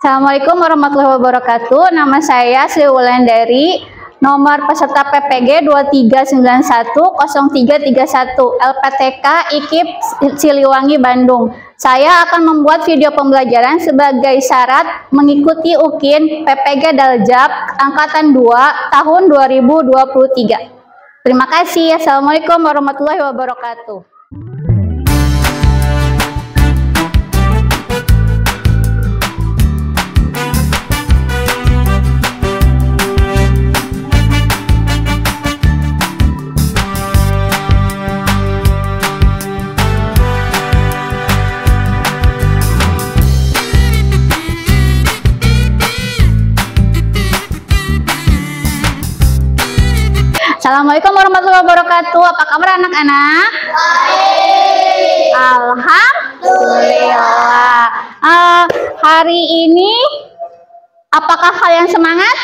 Assalamualaikum warahmatullahi wabarakatuh. Nama saya Sri Wulandari. Nomor peserta PPG 23910331 LPTK IKIP Siliwangi Bandung. Saya akan membuat video pembelajaran sebagai syarat mengikuti UKIN PPG Daljab Angkatan 2 tahun 2023. Terima kasih. Assalamualaikum warahmatullahi wabarakatuh. Assalamualaikum warahmatullahi wabarakatuh. Apa kabar anak-anak? Baik. Alhamdulillah. Hari ini apakah kalian semangat?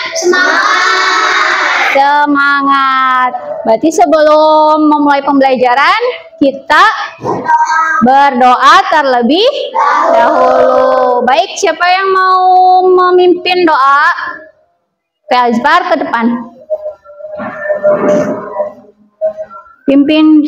Semangat. Berarti sebelum memulai pembelajaran kita berdoa terlebih dahulu. Baik, siapa yang mau memimpin doa? Azbar ke depan. Pimpin.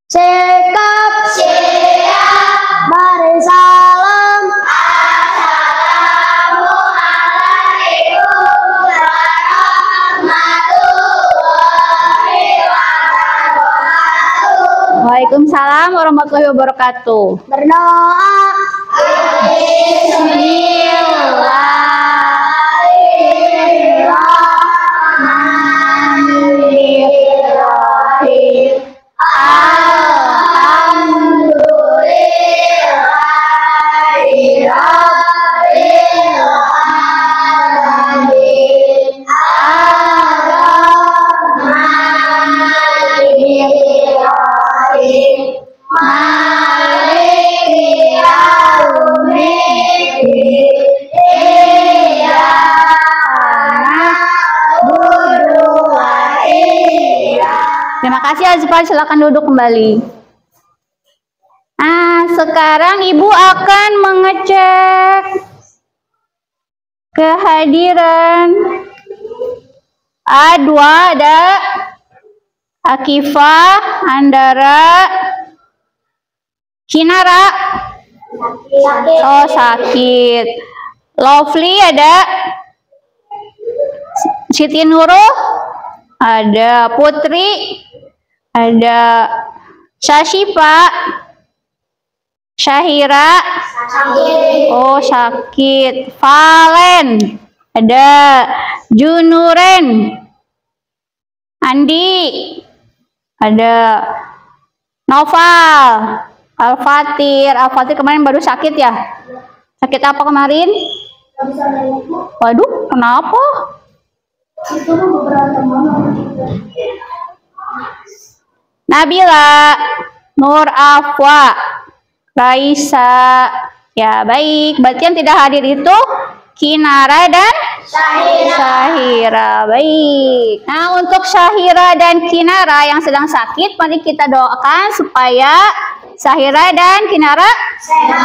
Cekap siap bersalam. Assalamualaikum warahmatullahi wabarakatuh. Waalaikumsalam warahmatullahi wabarakatuh. Berdoa. Terima kasih Azfar, silakan duduk kembali. Sekarang Ibu akan mengecek kehadiran A2 ada Akifah, Andara, Kinara. Oh, sakit. Lovely ada Siti Nurul, ada Putri, ada Syashifa, Syahira. Oh, sakit. Valen, ada Junuren, Andi, ada Noval, Al-Fatir. Al-Fatir kemarin baru sakit ya? Sakit apa kemarin? Waduh, kenapa? Nabila, Nur Afwa, Raisa. Ya, baik. Berarti yang tidak hadir itu Kinara dan Syahira. Baik. Nah, untuk Syahira dan Kinara yang sedang sakit, mari kita doakan supaya Syahira dan Kinara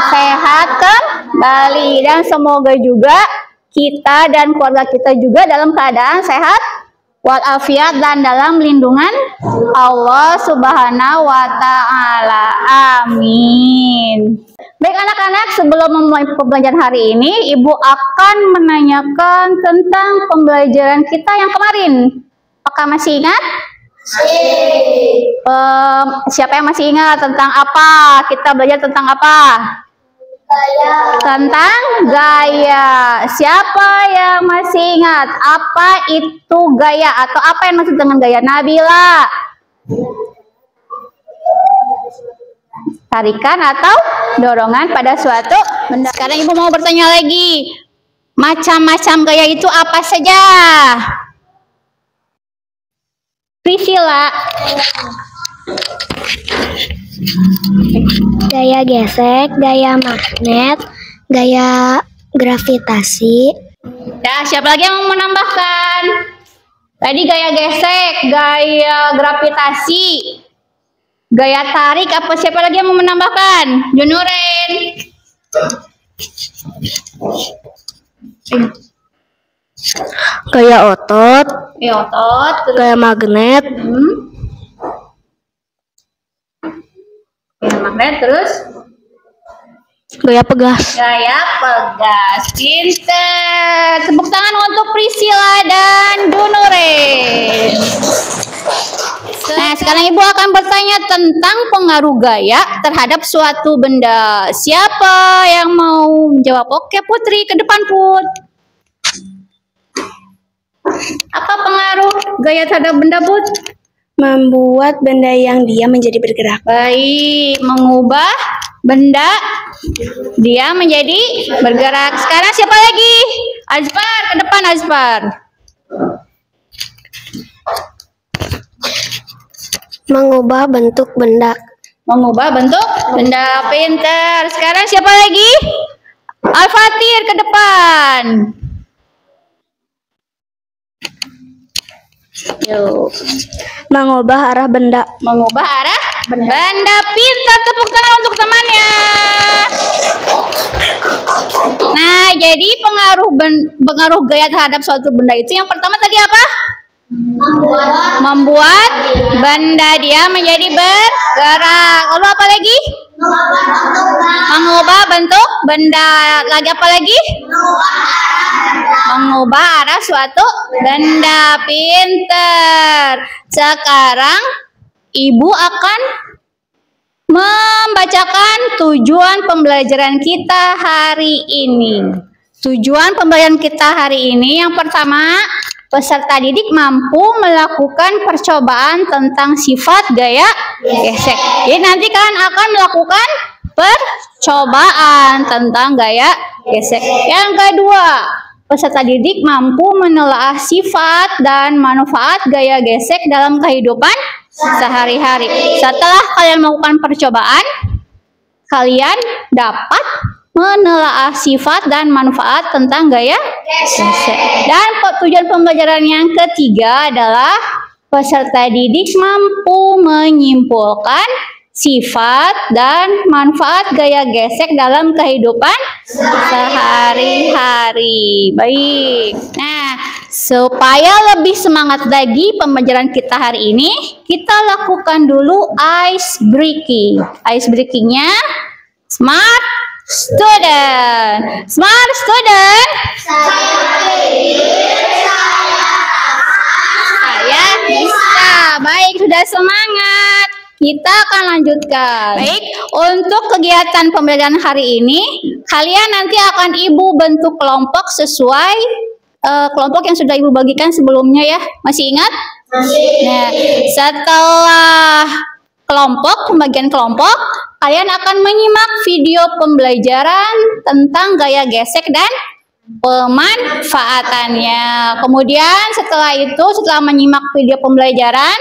sehat kembali, dan semoga juga kita dan keluarga kita juga dalam keadaan sehat walafiat dan dalam lindungan Allah Subhanahu wa Ta'ala. Amin. Baik anak-anak, sebelum memulai pembelajaran hari ini, Ibu akan menanyakan tentang pembelajaran kita yang kemarin. Apakah masih ingat? Siapa yang masih ingat tentang apa? Kita belajar tentang apa? Tentang gaya. Siapa yang masih ingat apa itu gaya atau apa yang maksud dengan gaya? Nabila. Tarikan atau dorongan pada suatu benda. Sekarang Ibu mau bertanya lagi. Macam-macam gaya itu apa saja? Priscilla. Gaya gesek, gaya magnet, gaya gravitasi. Ya, siapa lagi yang mau menambahkan? Tadi gaya gesek, gaya gravitasi, gaya tarik, apa siapa lagi yang mau menambahkan? Junuren. Gaya otot, Gaya otot, terus gaya magnet, gaya magnet, terus gaya pegas. gaya pegas. Pinter. Tepuk tangan untuk Priscilla dan Dunuren. Nah, sekarang Ibu akan bertanya tentang pengaruh gaya terhadap suatu benda. Siapa yang mau menjawab? Oke, Putri, ke depan, Put. Apa pengaruh gaya terhadap benda, Put? Membuat benda yang diam menjadi bergerak. Baik, mengubah benda dia menjadi bergerak. Sekarang siapa lagi? Azfar, ke depan Azfar. Mengubah bentuk benda. Mengubah bentuk benda. Pinter. Sekarang siapa lagi? Al-Fatir, ke depan. Yuk. Mengubah arah benda. Mengubah arah benda. Pintar. Tepuk tangan untuk temannya. Nah, jadi pengaruh gaya terhadap suatu benda itu yang pertama tadi apa? Membuat benda dia menjadi bergerak. Lalu apa lagi? Mengubah bentuk benda. Lagi apa lagi? Mengubah arah suatu benda. Pinter. Sekarang Ibu akan membacakan tujuan pembelajaran kita hari ini. Tujuan pembelajaran kita hari ini yang pertama, peserta didik mampu melakukan percobaan tentang sifat gaya gesek. Jadi nanti kalian akan melakukan percobaan tentang gaya gesek. Yang kedua, peserta didik mampu menelaah sifat dan manfaat gaya gesek dalam kehidupan sehari-hari. Setelah kalian melakukan percobaan, kalian dapat menelaah sifat dan manfaat tentang gaya gesek. Dan tujuan pembelajaran yang ketiga adalah peserta didik mampu menyimpulkan sifat dan manfaat gaya gesek dalam kehidupan sehari-hari. Baik. Nah, supaya lebih semangat lagi pembelajaran kita hari ini, kita lakukan dulu ice breaking. Ice breakingnya smart student. Smart student. Saya bisa. Baik, sudah semangat. Kita akan lanjutkan. Baik, untuk kegiatan pembelajaran hari ini, kalian nanti akan Ibu bentuk kelompok sesuai kelompok yang sudah Ibu bagikan sebelumnya ya. Masih ingat? Masih. Nah, setelah pembagian kelompok, kalian akan menyimak video pembelajaran tentang gaya gesek dan pemanfaatannya. Kemudian setelah menyimak video pembelajaran,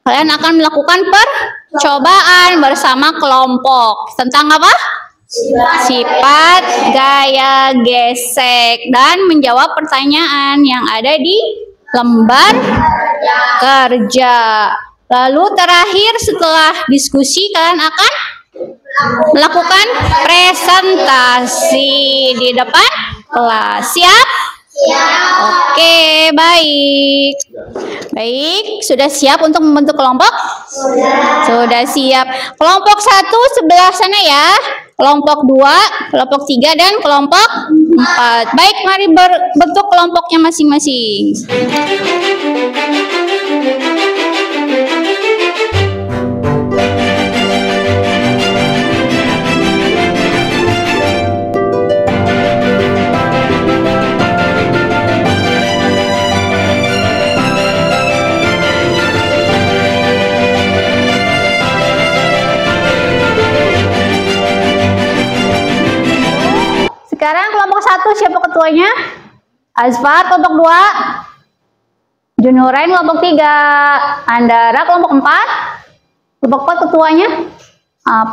kalian akan melakukan percobaan bersama kelompok. Tentang apa? Sifat gaya gesek dan menjawab pertanyaan yang ada di lembar kerja. Lalu terakhir setelah diskusi kalian akan melakukan presentasi di depan kelas. Siap? Oke, baik. Baik, sudah siap untuk membentuk kelompok? Sudah siap. Kelompok 1 sebelah sana ya. Kelompok 2, kelompok 3, dan kelompok 4. Baik, mari berbentuk kelompoknya masing-masing. Sekarang kelompok 1 siapa ketuanya? Azfar kelompok 2, Junuren kelompok 3, Andara kelompok 4. Kelompok 4 ketuanya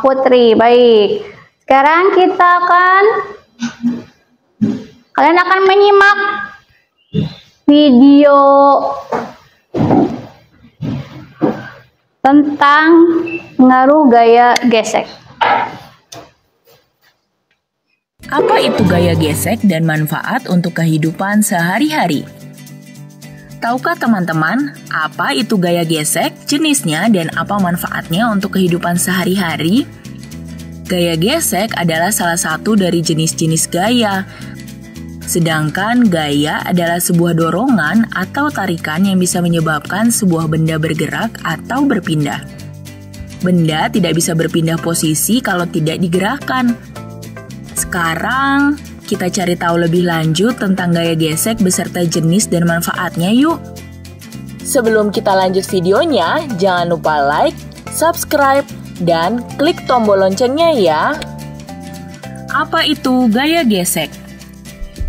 Putri. Baik. Sekarang kalian akan menyimak video tentang pengaruh gaya gesek. Apa itu gaya gesek dan manfaat untuk kehidupan sehari-hari? Tahukah teman-teman, apa itu gaya gesek, jenisnya, dan apa manfaatnya untuk kehidupan sehari-hari? Gaya gesek adalah salah satu dari jenis-jenis gaya. Sedangkan gaya adalah sebuah dorongan atau tarikan yang bisa menyebabkan sebuah benda bergerak atau berpindah. Benda tidak bisa berpindah posisi kalau tidak digerakkan. Sekarang, kita cari tahu lebih lanjut tentang gaya gesek beserta jenis dan manfaatnya yuk. Sebelum kita lanjut videonya, jangan lupa like, subscribe, dan klik tombol loncengnya ya. Apa itu gaya gesek?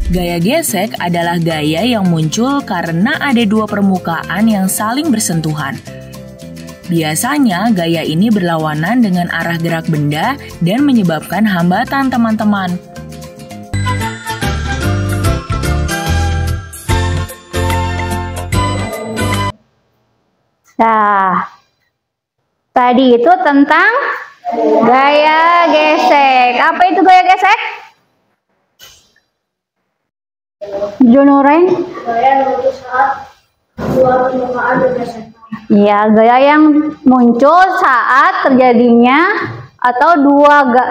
Gaya gesek adalah gaya yang muncul karena ada dua permukaan yang saling bersentuhan. Biasanya, gaya ini berlawanan dengan arah gerak benda dan menyebabkan hambatan teman-teman. Nah, tadi itu tentang gaya gesek. Apa itu gaya gesek? Junureng? Gaya muncul saat dua permukaan bergeser. Ya, gaya yang muncul saat terjadinya atau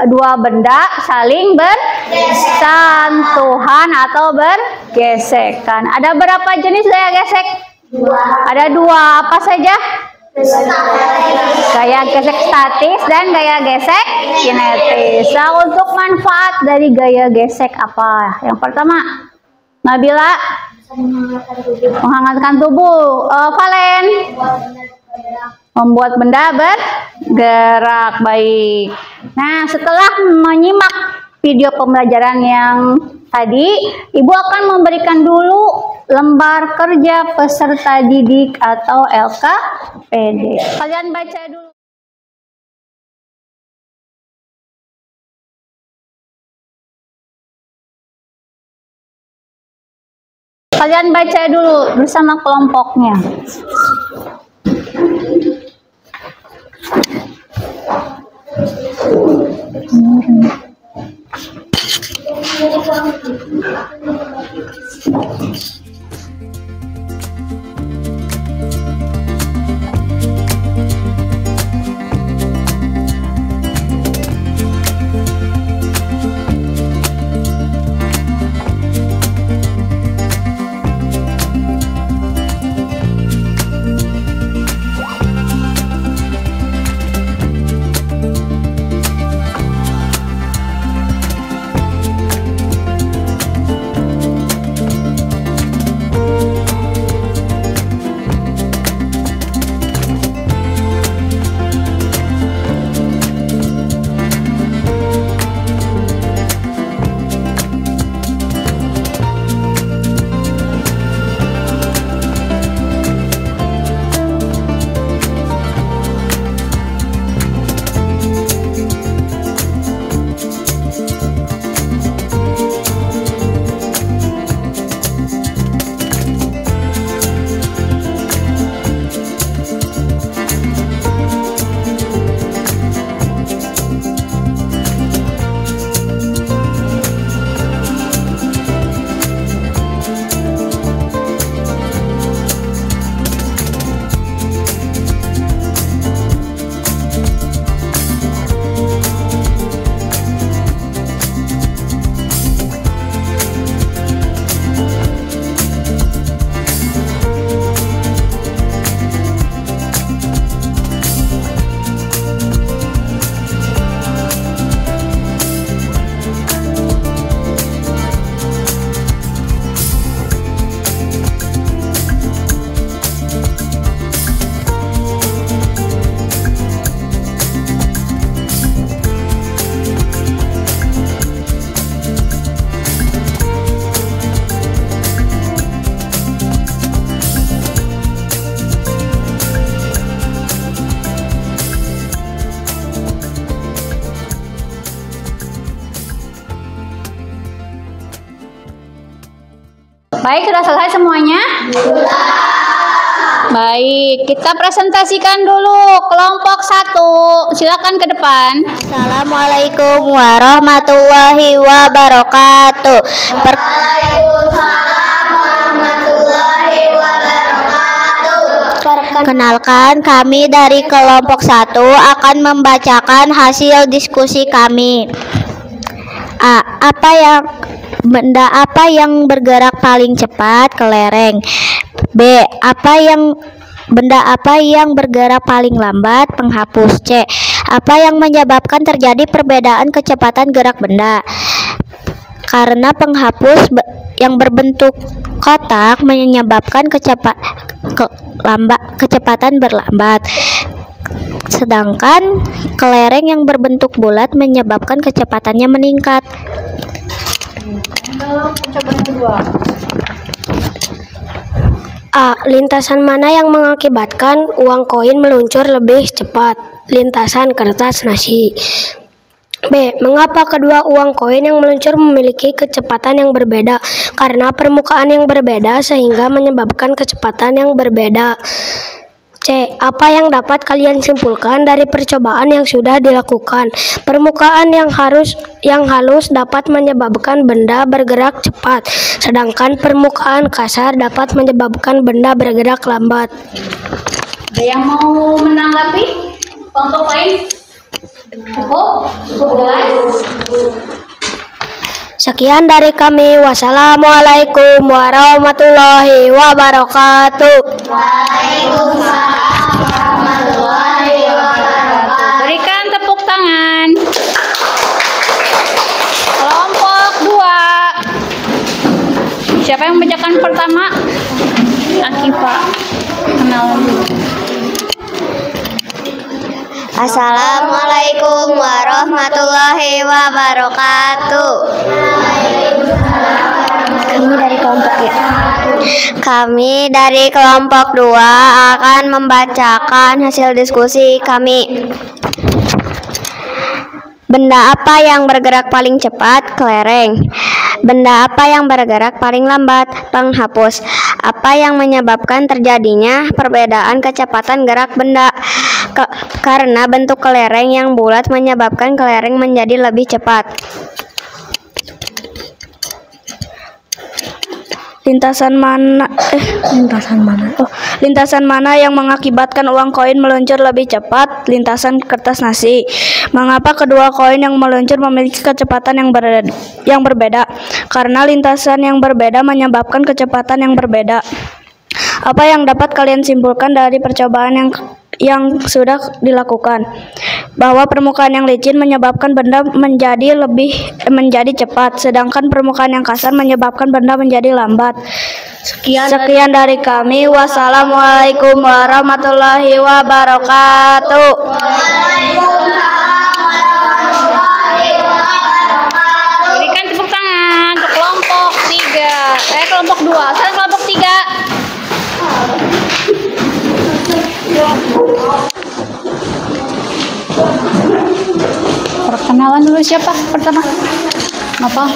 dua benda saling bersentuhan atau bergesekan. Ada berapa jenis gaya gesek? Ada dua. Apa saja? Gaya gesek statis dan gaya gesek kinetis. Nah, untuk manfaat dari gaya gesek apa? Yang pertama, Nabila, menghangatkan tubuh. Valen, membuat benda bergerak. Baik. Nah, setelah menyimak video pembelajaran yang tadi, Ibu akan memberikan dulu lembar kerja peserta didik atau LKPD. Kalian baca dulu. Kalian baca dulu bersama kelompoknya. Baik, sudah selesai semuanya? Baik, kita presentasikan dulu kelompok 1. Silakan ke depan. Assalamualaikum warahmatullahi wabarakatuh. Perkenalkan, kami dari kelompok 1 akan membacakan hasil diskusi kami. Benda apa yang bergerak paling cepat? Kelereng. B. Benda apa yang bergerak paling lambat? Penghapus. C. Apa yang menyebabkan terjadi perbedaan kecepatan gerak benda? Karena penghapus yang berbentuk kotak menyebabkan kecepatan berlambat. Sedangkan kelereng yang berbentuk bulat menyebabkan kecepatannya meningkat. A. Lintasan mana yang mengakibatkan uang koin meluncur lebih cepat? Lintasan kertas nasi. B. Mengapa kedua uang koin yang meluncur memiliki kecepatan yang berbeda? Karena permukaan yang berbeda sehingga menyebabkan kecepatan yang berbeda. C. Apa yang dapat kalian simpulkan dari percobaan yang sudah dilakukan? Permukaan yang halus dapat menyebabkan benda bergerak cepat, sedangkan permukaan kasar dapat menyebabkan benda bergerak lambat. Ada yang mau menanggapi? Kelompok lain? Cukup jelas? Sekian dari kami. Wassalamualaikum warahmatullahi wabarakatuh. Waalaikumsalam warahmatullahi wabarakatuh. Berikan tepuk tangan. Kelompok 2. Siapa yang membacakan pertama? Akifa. Kenalan dulu. Assalamualaikum warahmatullahi wabarakatuh. Kami dari kelompok 2 akan membacakan hasil diskusi kami. Benda apa yang bergerak paling cepat? Kelereng. Benda apa yang bergerak paling lambat? Penghapus. Apa yang menyebabkan terjadinya perbedaan kecepatan gerak benda? Karena bentuk kelereng yang bulat menyebabkan kelereng menjadi lebih cepat. Lintasan mana yang mengakibatkan uang koin meluncur lebih cepat? Lintasan kertas nasi. Mengapa kedua koin yang meluncur memiliki kecepatan yang berbeda? Karena lintasan yang berbeda menyebabkan kecepatan yang berbeda. Apa yang dapat kalian simpulkan dari percobaan yang sudah dilakukan? Bahwa permukaan yang licin menyebabkan benda menjadi cepat, sedangkan permukaan yang kasar menyebabkan benda menjadi lambat. Sekian dari kami. Wassalamualaikum warahmatullahi wabarakatuh. Berikan tepuk tangan untuk kelompok 3. Kelompok 2. Sekarang kelompok 3. Perkenalan dulu, siapa pertama? Apa?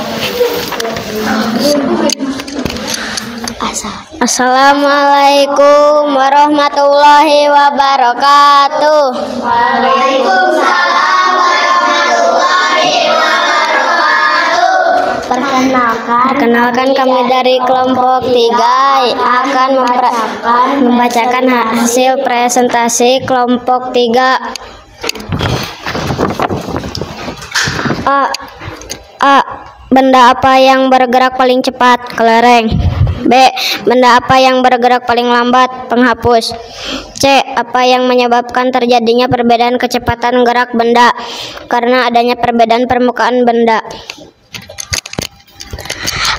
Assalamualaikum warahmatullahi wabarakatuh. Waalaikumsalam warahmatullahi wabarakatuh. Perkenalkan, kami dari kelompok 3 akan membacakan hasil presentasi kelompok 3. A. Benda apa yang bergerak paling cepat? Kelereng. B. Benda apa yang bergerak paling lambat? Penghapus. C. Apa yang menyebabkan terjadinya perbedaan kecepatan gerak benda? Karena adanya perbedaan permukaan benda.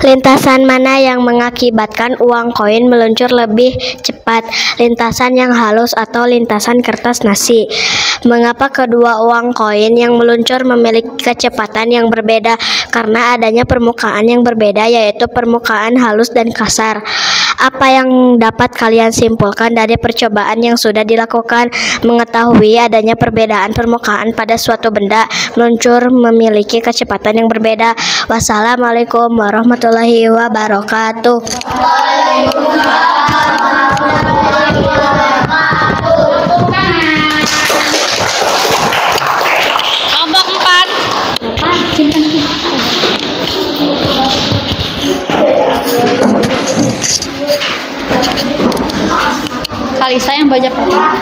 Lintasan mana yang mengakibatkan uang koin meluncur lebih cepat? Lintasan yang halus atau lintasan kertas nasi? Mengapa kedua uang koin yang meluncur memiliki kecepatan yang berbeda? Karena adanya permukaan yang berbeda, yaitu permukaan halus dan kasar. Apa yang dapat kalian simpulkan dari percobaan yang sudah dilakukan? Mengetahui adanya perbedaan permukaan pada suatu benda meluncur memiliki kecepatan yang berbeda. Wassalamualaikum warahmatullahi wabarakatuh. Waalaikumsalam. Kelompok 4. Kalisa yang baca pertama.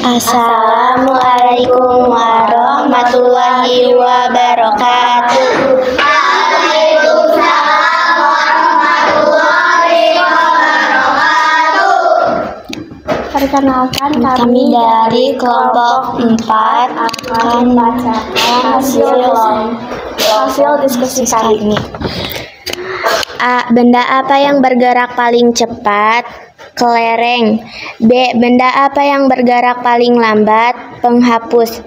Assalamualaikum warahmatullahi wabarakatuh. Perkenalkan, kami dari kelompok 4 akan membacakan hasil diskusi kali ini. A. Benda apa yang bergerak paling cepat? Kelereng. B. Benda apa yang bergerak paling lambat? Penghapus.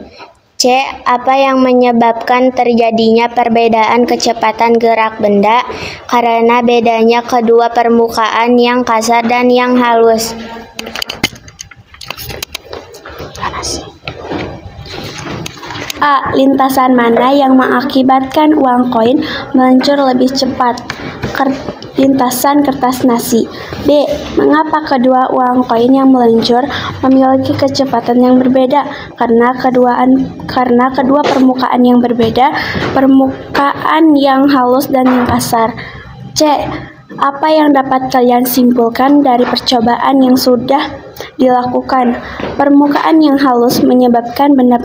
C. Apa yang menyebabkan terjadinya perbedaan kecepatan gerak benda? Karena bedanya kedua permukaan yang kasar dan yang halus. A. Lintasan mana yang mengakibatkan uang koin meluncur lebih cepat? Lintasan kertas nasi. B. Mengapa kedua uang koin yang meluncur memiliki kecepatan yang berbeda? Karena kedua permukaan yang berbeda, permukaan yang halus dan yang kasar. C. Apa yang dapat kalian simpulkan dari percobaan yang sudah dilakukan? Permukaan yang halus menyebabkan benda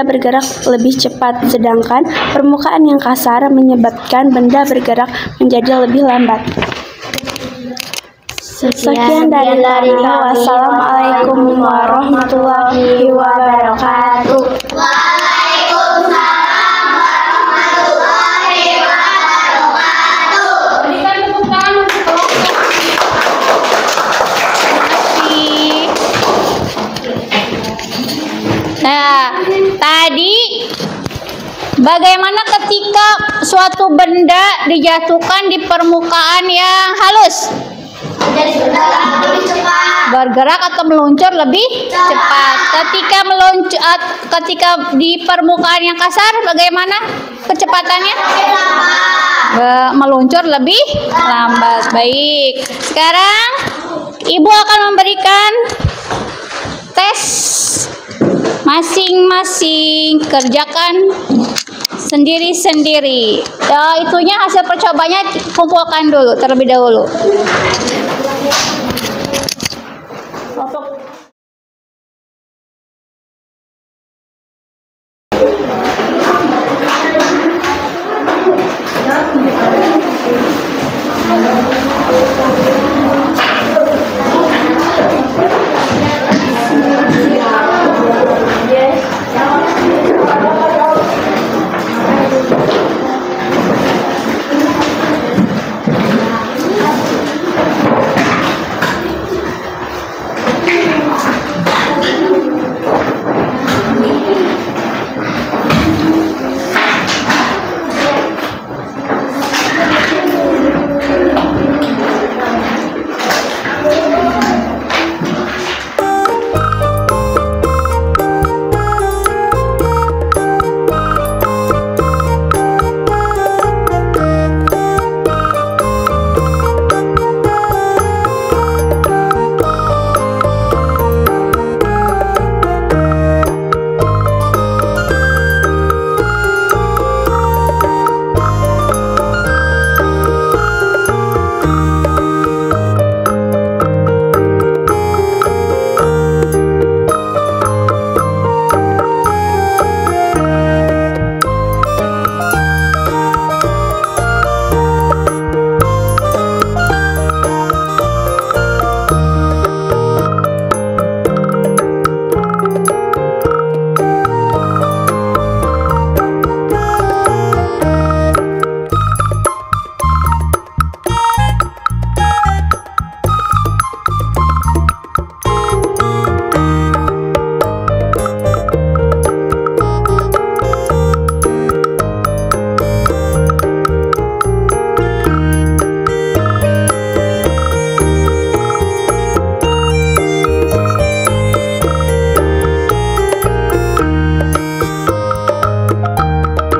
bergerak lebih cepat, sedangkan permukaan yang kasar menyebabkan benda bergerak menjadi lebih lambat. Sekian dari kami. Wassalamualaikum warahmatullahi wabarakatuh. Nah, tadi bagaimana ketika suatu benda dijatuhkan di permukaan yang halus? Bergerak atau meluncur lebih cepat. Ketika di permukaan yang kasar, bagaimana kecepatannya? Meluncur lebih lambat. Baik. Sekarang Ibu akan memberikan tes. Masing-masing kerjakan sendiri-sendiri. Itunya hasil percobanya kumpulkan dulu terlebih dahulu.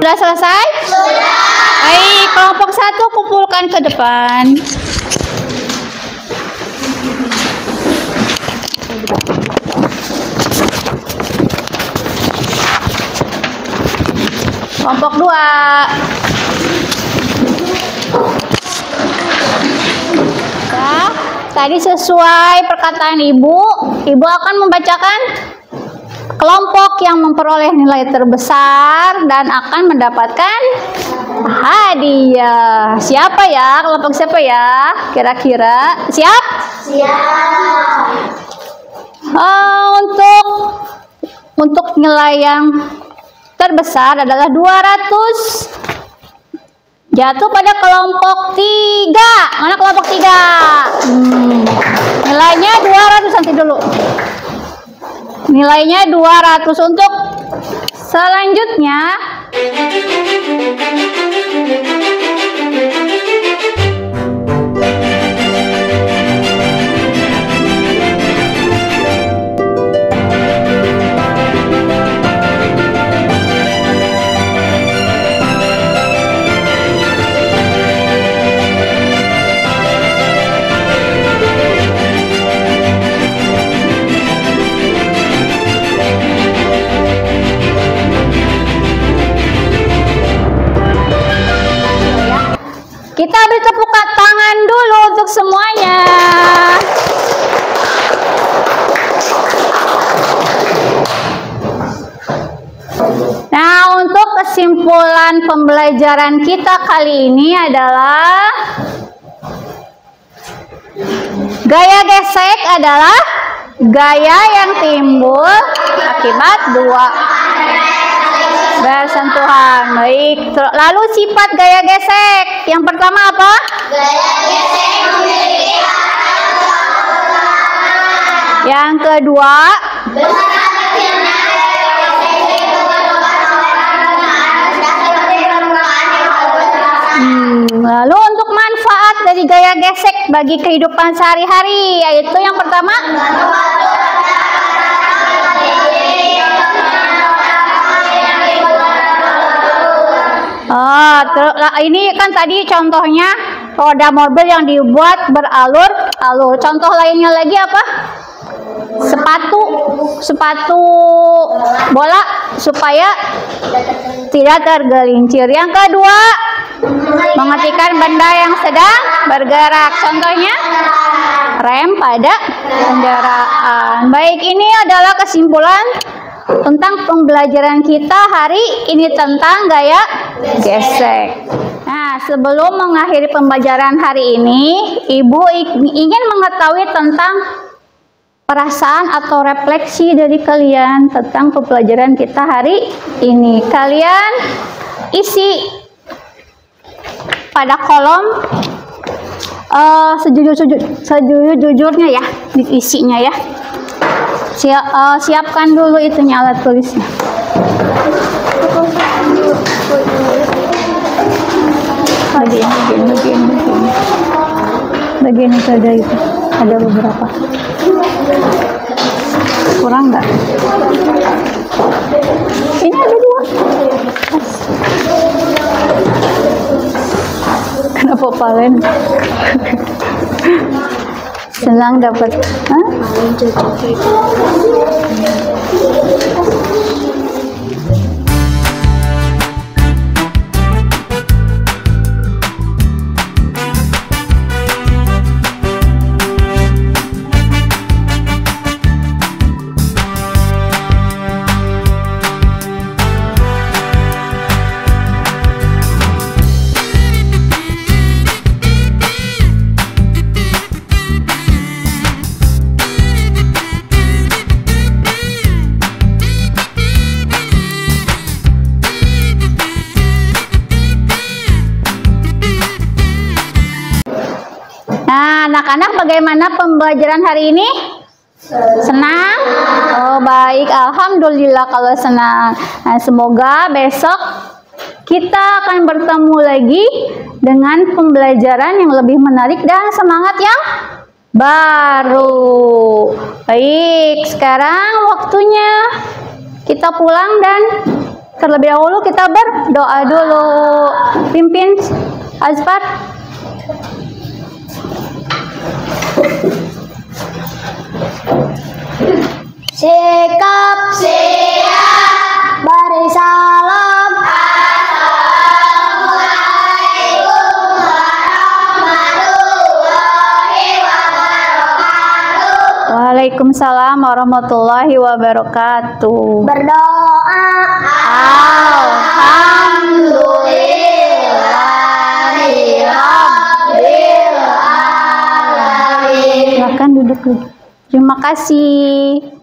Sudah selesai? kelompok 1 kumpulkan ke depan. Kelompok 2. Ya, tadi sesuai perkataan Ibu akan membacakan kelompok yang memperoleh nilai terbesar dan akan mendapatkan hadiah. Siapa ya? Kelompok siapa ya? Kira-kira siap? Siap. Untuk nilai yang terbesar adalah 200. Jatuh pada kelompok 3. Mana kelompok 3? Nilainya 200, nanti dulu. Nilainya 200. Untuk selanjutnya kita beri tepuk tangan dulu untuk semuanya. Nah, untuk kesimpulan pembelajaran kita kali ini adalah gaya gesek adalah gaya yang timbul akibat dua bersentuhan. Baik, lalu sifat gaya gesek. Yang pertama apa? Gaya gesek memiliki yang kedua, lalu untuk manfaat dari gaya gesek bagi kehidupan sehari-hari, yaitu yang pertama, ini kan tadi contohnya roda mobil yang dibuat beralur-alur. Contoh lainnya lagi apa? Sepatu bola supaya tidak tergelincir. Yang kedua, menghentikan benda yang sedang bergerak. Contohnya rem pada kendaraan. Baik, ini adalah kesimpulan tentang pembelajaran kita hari ini tentang gaya gesek. Nah, sebelum mengakhiri pembelajaran hari ini, Ibu ingin mengetahui tentang perasaan atau refleksi dari kalian tentang pembelajaran kita hari ini. Kalian isi pada kolom sejujurnya ya, isinya ya. Siapkan dulu itunya, alat tulisnya. Begini saja itu. Ada beberapa. Kurang nggak? Ini ada 2. Kenapa Palen? Senang dapat. Anak-anak, bagaimana pembelajaran hari ini? Senang? Oh, baik. Alhamdulillah kalau senang. Nah, semoga besok kita akan bertemu lagi dengan pembelajaran yang lebih menarik dan semangat yang baru. Baik, sekarang waktunya kita pulang dan terlebih dahulu kita berdoa dulu. Pimpin Azfar. Sikap siap beri salam. Assalamualaikum warahmatullahi wabarakatuh. Waalaikumsalam warahmatullahi wabarakatuh. Berdoa. Alhamdulillahi rabbil alamin. Silakan duduk. Terima kasih.